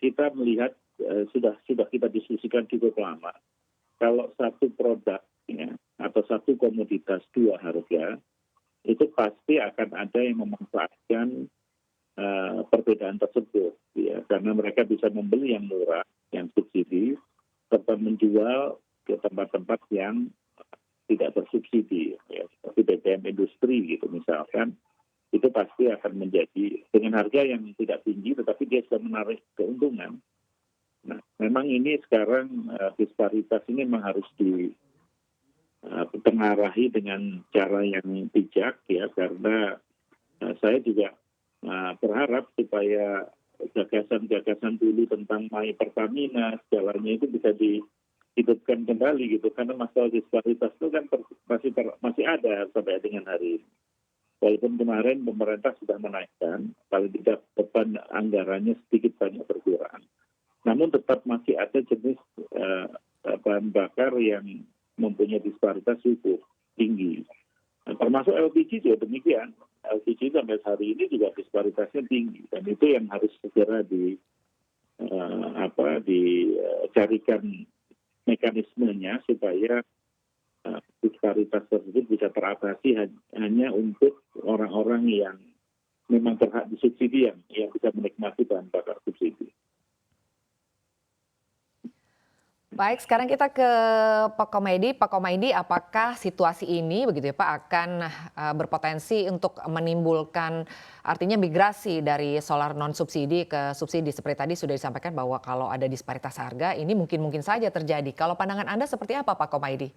kita melihat sudah kita diskusikan cukup lama. Kalau satu produk ya, atau satu komoditas dua harga, itu pasti akan ada yang memanfaatkan perbedaan tersebut, ya, karena mereka bisa membeli yang murah, yang subsidi, serta menjual ke tempat-tempat yang tidak bersubsidi, ya, seperti BBM industri gitu misalkan, itu pasti akan menjadi dengan harga yang tidak tinggi, tetapi dia sudah menarik keuntungan. Nah, memang ini sekarang disparitas ini memang harus ditengarai dengan cara yang bijak ya, karena saya juga berharap supaya gagasan-gagasan dulu tentang My Pertamina segalanya itu bisa dihidupkan kembali gitu, karena masalah disparitas itu kan masih ada sampai dengan hari ini. Walaupun kemarin pemerintah sudah menaikkan, paling tidak beban anggarannya sedikit banyak berkurang. Namun tetap masih ada jenis bahan bakar yang mempunyai disparitas cukup tinggi. Nah, termasuk LPG juga demikian. LPG sampai hari ini juga disparitasnya tinggi. Dan itu yang harus segera dicarikan mekanismenya supaya disparitas tersebut bisa teratasi hanya untuk orang-orang yang memang berhak disubsidi yang bisa menikmati bahan bakar subsidi. Baik, sekarang kita ke Pak Komaydi. Pak Komaydi, apakah situasi ini begitu ya Pak akan berpotensi untuk menimbulkan artinya migrasi dari solar non subsidi ke subsidi seperti tadi sudah disampaikan bahwa kalau ada disparitas harga ini mungkin saja terjadi. Kalau pandangan Anda seperti apa Pak Komaydi?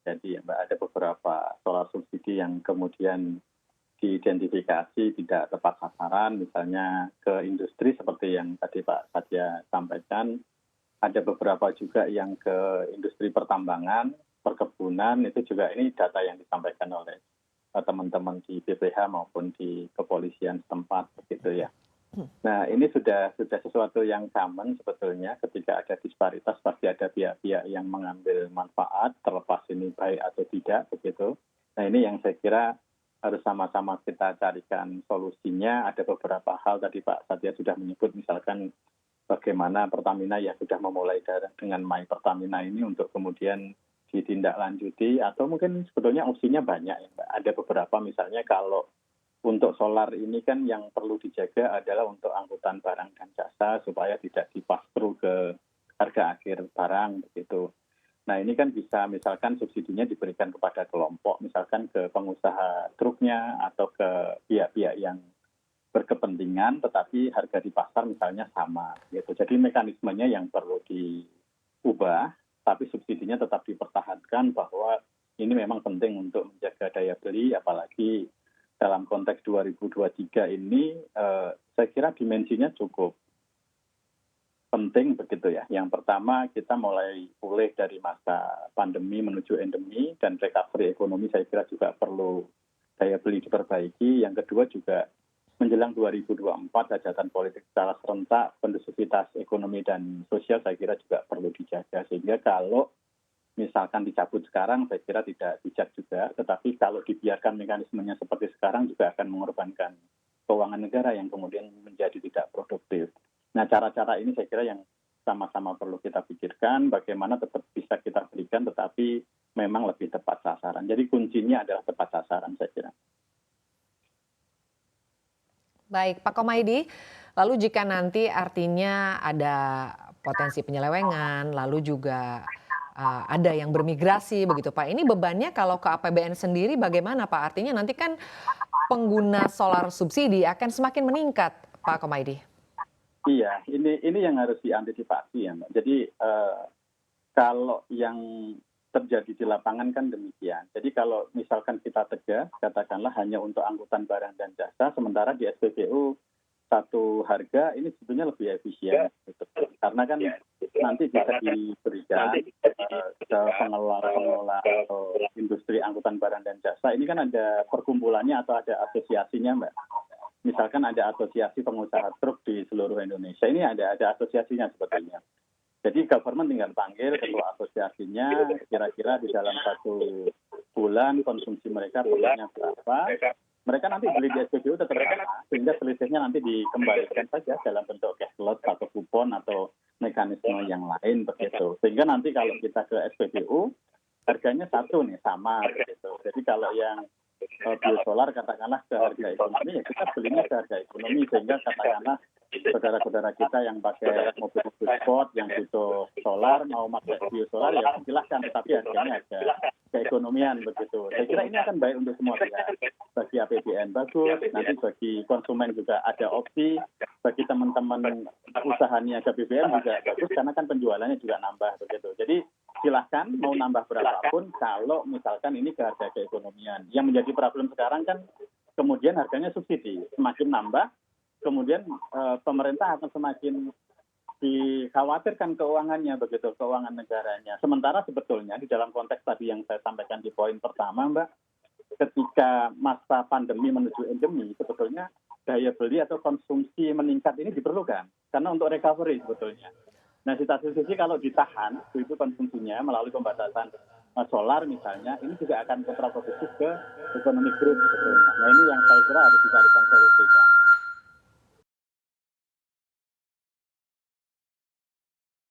Jadi ya Mbak, ada beberapa solar subsidi yang kemudian diidentifikasi tidak tepat sasaran, misalnya ke industri seperti yang tadi Pak Satya sampaikan. Ada beberapa juga yang ke industri pertambangan, perkebunan, itu juga ini data yang disampaikan oleh teman-teman di BPH maupun di kepolisian setempat begitu ya. Nah ini sudah sesuatu yang common sebetulnya, ketika ada disparitas pasti ada pihak-pihak yang mengambil manfaat, terlepas ini baik atau tidak begitu. Nah ini yang saya kira harus sama-sama kita carikan solusinya. Ada beberapa hal tadi Pak Satya sudah menyebut, misalkan bagaimana Pertamina yang sudah memulai dengan My Pertamina ini untuk kemudian ditindaklanjuti, atau mungkin sebetulnya opsinya banyak ya Mbak. Ada beberapa misalnya kalau untuk solar ini kan yang perlu dijaga adalah untuk angkutan barang dan jasa supaya tidak dipass-through ke harga akhir barang begitu. Nah ini kan bisa misalkan subsidinya diberikan kepada kelompok, misalkan ke pengusaha truknya atau ke pihak-pihak yang berkepentingan, tetapi harga di pasar misalnya sama gitu. Jadi mekanismenya yang perlu diubah, tapi subsidinya tetap dipertahankan bahwa ini memang penting untuk menjaga daya beli, apalagi dalam konteks 2023 ini saya kira dimensinya cukup penting begitu ya. Yang pertama kita mulai pulih dari masa pandemi menuju endemi, dan recovery ekonomi saya kira juga perlu daya beli diperbaiki. Yang kedua juga menjelang 2024 hajatan politik secara serentak, kondusivitas ekonomi dan sosial saya kira juga perlu dijaga. Sehingga kalau misalkan dicabut sekarang saya kira tidak bijak juga, tetapi kalau dibiarkan mekanismenya seperti sekarang juga akan mengorbankan keuangan negara yang kemudian menjadi tidak produktif. Nah cara-cara ini saya kira yang sama-sama perlu kita pikirkan, bagaimana tetap bisa kita berikan tetapi memang lebih tepat sasaran. Jadi kuncinya adalah tepat sasaran saya kira. Baik Pak Komaydi, lalu jika nanti artinya ada potensi penyelewengan, lalu juga ada yang bermigrasi begitu Pak, ini bebannya kalau ke APBN sendiri bagaimana Pak? Artinya nanti kan pengguna solar subsidi akan semakin meningkat Pak Komaydi. Iya, ini yang harus diantisipasi ya Mbak. Jadi kalau yang terjadi di lapangan kan demikian. Jadi kalau misalkan kita tegas, katakanlah hanya untuk angkutan barang dan jasa, sementara di SPBU satu harga ini sebetulnya lebih efisien. Karena kan nanti bisa diberikan ke pengelola atau industri angkutan barang dan jasa. Ini kan ada perkumpulannya atau ada asosiasinya Mbak. Misalkan ada asosiasi pengusaha truk di seluruh Indonesia, ini ada asosiasinya sebetulnya. Jadi government tinggal panggil ketua asosiasinya, kira-kira di dalam 1 bulan konsumsi mereka perlunya berapa, mereka nanti beli di SPBU tetap sama, sehingga selisihnya nanti dikembalikan saja dalam bentuk cashless atau kupon atau mekanisme yang lain begitu. Sehingga nanti kalau kita ke SPBU harganya satu nih sama begitu. Jadi kalau yang biosolar katakanlah ke harga ekonomi, ya kita belinya ke harga ekonomi, sehingga katakanlah saudara-saudara kita yang pakai mobil-mobil sport yang butuh solar mau pakai biosolar ya silahkan, tetapi harganya harga keekonomian begitu. Saya kira ini akan baik untuk semua pihak. Bagi APBN bagus, nanti bagi konsumen juga ada opsi, bagi teman-teman usaha niaga BBM juga bagus karena kan penjualannya juga nambah begitu. Jadi silahkan mau nambah berapapun kalau misalkan ini ke harga keekonomian. Yang menjadi problem sekarang kan kemudian harganya subsidi, semakin nambah kemudian pemerintah akan semakin dikhawatirkan keuangannya begitu, keuangan negaranya. Sementara sebetulnya di dalam konteks tadi yang saya sampaikan di poin pertama, Mbak, ketika masa pandemi menuju endemi, sebetulnya daya beli atau konsumsi meningkat ini diperlukan karena untuk recovery sebetulnya. Nah, di satu sisi kalau ditahan itu konsumsinya melalui pembatasan solar misalnya, ini juga akan kontraproduktif ke ekonomi growth sebetulnya. Nah, ini yang saya kira harus dicarikan solusi.